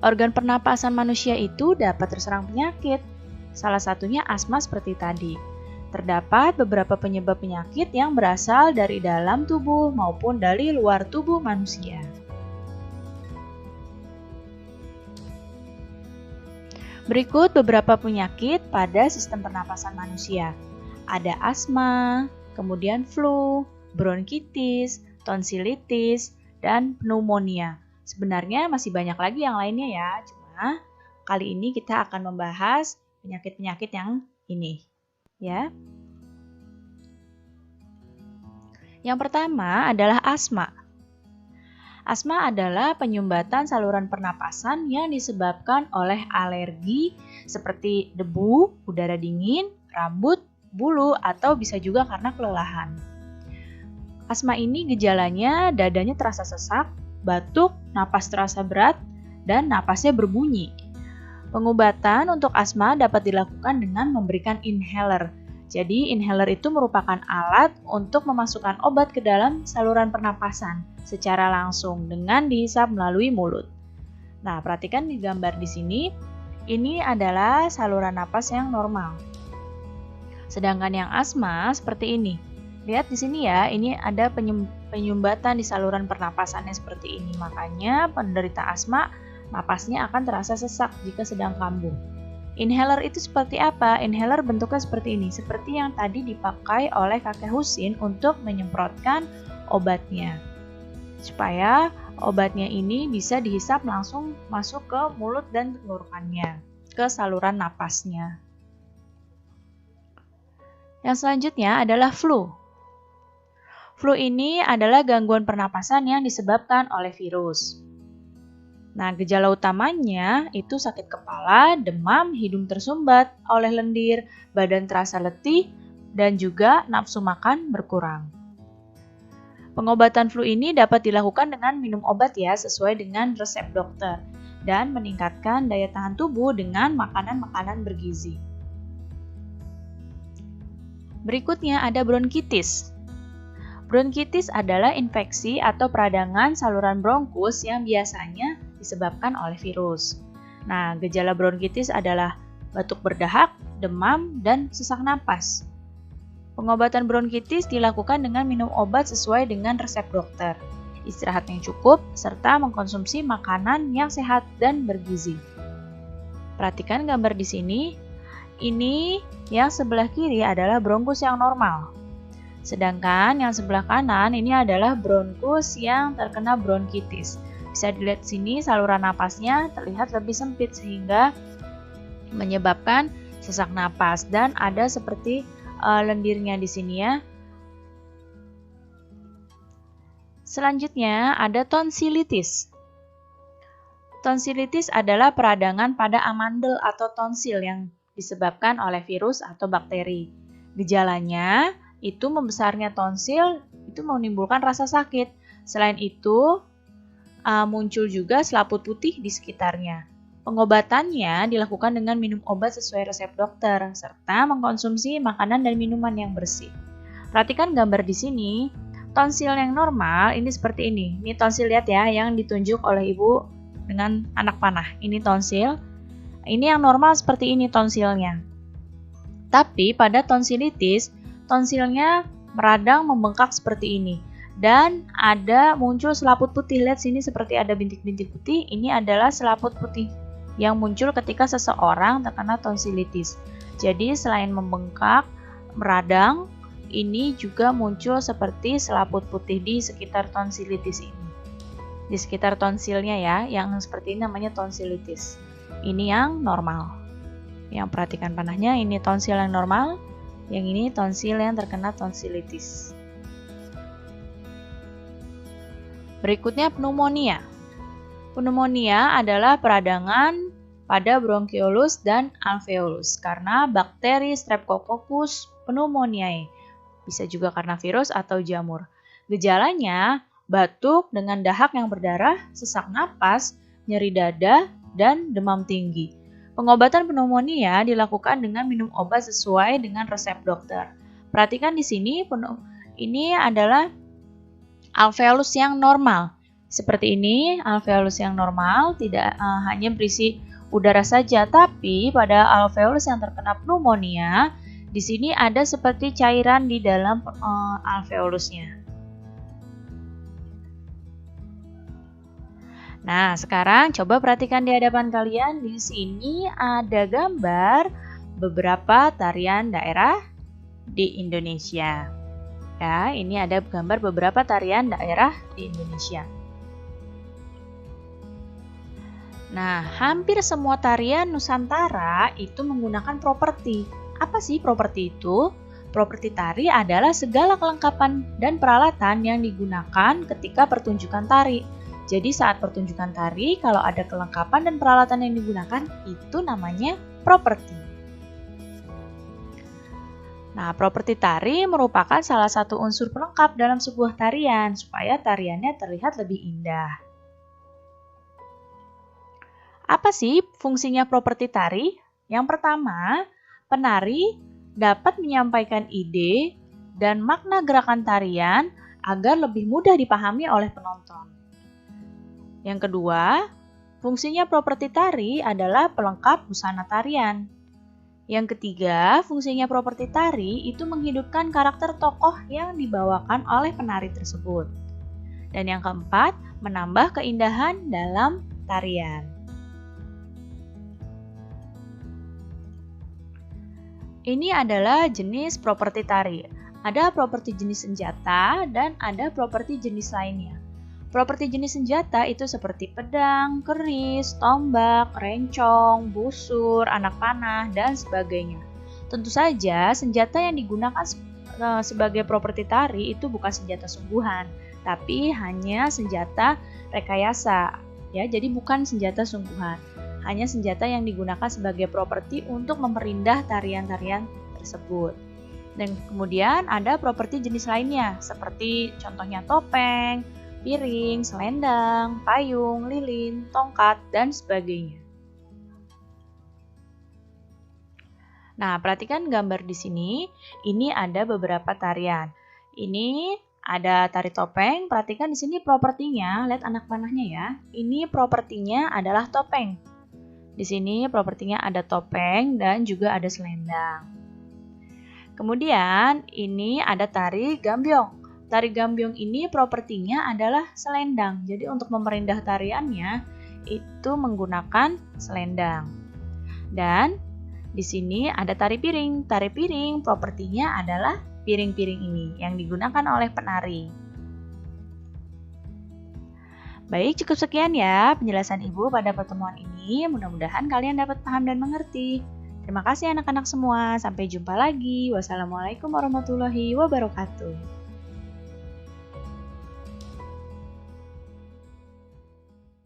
Organ pernapasan manusia itu dapat terserang penyakit. Salah satunya asma seperti tadi. Terdapat beberapa penyebab penyakit yang berasal dari dalam tubuh maupun dari luar tubuh manusia. Berikut beberapa penyakit pada sistem pernapasan manusia. Ada asma, kemudian flu, bronkitis, tonsilitis, dan pneumonia. Sebenarnya masih banyak lagi yang lainnya ya, cuma kali ini kita akan membahas penyakit-penyakit yang ini. Ya. Yang pertama adalah asma. Asma adalah penyumbatan saluran pernapasan yang disebabkan oleh alergi seperti debu, udara dingin, rambut, bulu, atau bisa juga karena kelelahan. Asma ini gejalanya dadanya terasa sesak, batuk, napas terasa berat, dan napasnya berbunyi. Pengobatan untuk asma dapat dilakukan dengan memberikan inhaler. Jadi inhaler itu merupakan alat untuk memasukkan obat ke dalam saluran pernapasan secara langsung dengan dihisap melalui mulut. Nah, perhatikan di gambar di sini, ini adalah saluran napas yang normal. Sedangkan yang asma seperti ini. Lihat di sini ya, ini ada penyumbatan di saluran pernapasannya seperti ini. Makanya penderita asma napasnya akan terasa sesak jika sedang kambuh. Inhaler itu seperti apa? Inhaler bentuknya seperti ini, seperti yang tadi dipakai oleh kakek Husin untuk menyemprotkan obatnya. Supaya obatnya ini bisa dihisap langsung masuk ke mulut dan tenggorokannya, ke saluran napasnya. Yang selanjutnya adalah flu. Flu ini adalah gangguan pernapasan yang disebabkan oleh virus. Nah, gejala utamanya itu sakit kepala, demam, hidung tersumbat oleh lendir, badan terasa letih, dan juga nafsu makan berkurang. Pengobatan flu ini dapat dilakukan dengan minum obat ya, sesuai dengan resep dokter, dan meningkatkan daya tahan tubuh dengan makanan-makanan bergizi. Berikutnya ada bronkitis. Bronkitis adalah infeksi atau peradangan saluran bronkus yang biasanya disebabkan oleh virus. Nah, gejala bronkitis adalah batuk berdahak, demam, dan sesak napas. Pengobatan bronkitis dilakukan dengan minum obat sesuai dengan resep dokter, istirahat yang cukup, serta mengkonsumsi makanan yang sehat dan bergizi. Perhatikan gambar di sini. Ini yang sebelah kiri adalah bronkus yang normal. Sedangkan yang sebelah kanan ini adalah bronkus yang terkena bronkitis. Bisa dilihat di sini saluran napasnya terlihat lebih sempit sehingga menyebabkan sesak napas dan ada seperti lendirnya di sini ya. Selanjutnya ada tonsilitis. Tonsilitis adalah peradangan pada amandel atau tonsil yang disebabkan oleh virus atau bakteri. Gejalanya itu membesarnya tonsil itu menimbulkan rasa sakit. Selain itu, muncul juga selaput putih di sekitarnya. Pengobatannya dilakukan dengan minum obat sesuai resep dokter, serta mengkonsumsi makanan dan minuman yang bersih. Perhatikan gambar di sini, tonsil yang normal ini seperti ini. Ini tonsil, lihat ya, yang ditunjuk oleh ibu dengan anak panah. Ini tonsil. Ini yang normal seperti ini tonsilnya. Tapi pada tonsilitis, tonsilnya meradang membengkak seperti ini. Dan ada muncul selaput putih. Lihat sini seperti ada bintik-bintik putih. Ini adalah selaput putih yang muncul ketika seseorang terkena tonsilitis. Jadi selain membengkak, meradang, ini juga muncul seperti selaput putih di sekitar tonsilitis ini. Di sekitar tonsilnya ya, yang seperti ini namanya tonsilitis. Ini yang normal. Yang perhatikan panahnya, ini tonsil yang normal. Yang ini tonsil yang terkena tonsilitis. Berikutnya pneumonia. Pneumonia adalah peradangan pada bronkiolus dan alveolus karena bakteri Streptococcus pneumoniae. Bisa juga karena virus atau jamur. Gejalanya batuk dengan dahak yang berdarah, sesak napas, nyeri dada, dan demam tinggi. Pengobatan pneumonia dilakukan dengan minum obat sesuai dengan resep dokter. Perhatikan di sini, ini adalah alveolus yang normal. Seperti ini, alveolus yang normal tidak hanya berisi udara saja, tapi pada alveolus yang terkena pneumonia, di sini ada seperti cairan di dalam alveolusnya. Nah, sekarang coba perhatikan di hadapan kalian. Di sini ada gambar beberapa tarian daerah di Indonesia. Ya, ini ada gambar beberapa tarian daerah di Indonesia. Nah, hampir semua tarian Nusantara itu menggunakan properti. Apa sih properti itu? Properti tari adalah segala kelengkapan dan peralatan yang digunakan ketika pertunjukan tari. Jadi saat pertunjukan tari, kalau ada kelengkapan dan peralatan yang digunakan, itu namanya properti. Nah, properti tari merupakan salah satu unsur pelengkap dalam sebuah tarian, supaya tariannya terlihat lebih indah. Apa sih fungsinya properti tari? Yang pertama, penari dapat menyampaikan ide dan makna gerakan tarian agar lebih mudah dipahami oleh penonton. Yang kedua, fungsinya properti tari adalah pelengkap busana tarian. Yang ketiga, fungsinya properti tari itu menghidupkan karakter tokoh yang dibawakan oleh penari tersebut. Dan yang keempat, menambah keindahan dalam tarian. Ini adalah jenis properti tari. Ada properti jenis senjata dan ada properti jenis lainnya. Properti jenis senjata itu seperti pedang, keris, tombak, rencong, busur, anak panah, dan sebagainya. Tentu saja senjata yang digunakan sebagai properti tari itu bukan senjata sungguhan, tapi hanya senjata rekayasa. Ya, jadi bukan senjata sungguhan. Hanya senjata yang digunakan sebagai properti untuk memperindah tarian-tarian tersebut. Dan kemudian ada properti jenis lainnya, seperti contohnya topeng, piring, selendang, payung, lilin, tongkat, dan sebagainya. Nah, perhatikan gambar di sini. Ini ada beberapa tarian. Ini ada tari topeng. Perhatikan di sini propertinya, lihat anak panahnya ya. Ini propertinya adalah topeng. Di sini propertinya ada topeng dan juga ada selendang. Kemudian ini ada tari gambyong. Tari gambyong ini propertinya adalah selendang. Jadi untuk memperindah tariannya itu menggunakan selendang. Dan di sini ada tari piring. Tari piring propertinya adalah piring-piring ini yang digunakan oleh penari. Baik, cukup sekian ya penjelasan Ibu pada pertemuan ini. Mudah-mudahan kalian dapat paham dan mengerti. Terima kasih anak-anak semua. Sampai jumpa lagi. Wassalamualaikum warahmatullahi wabarakatuh.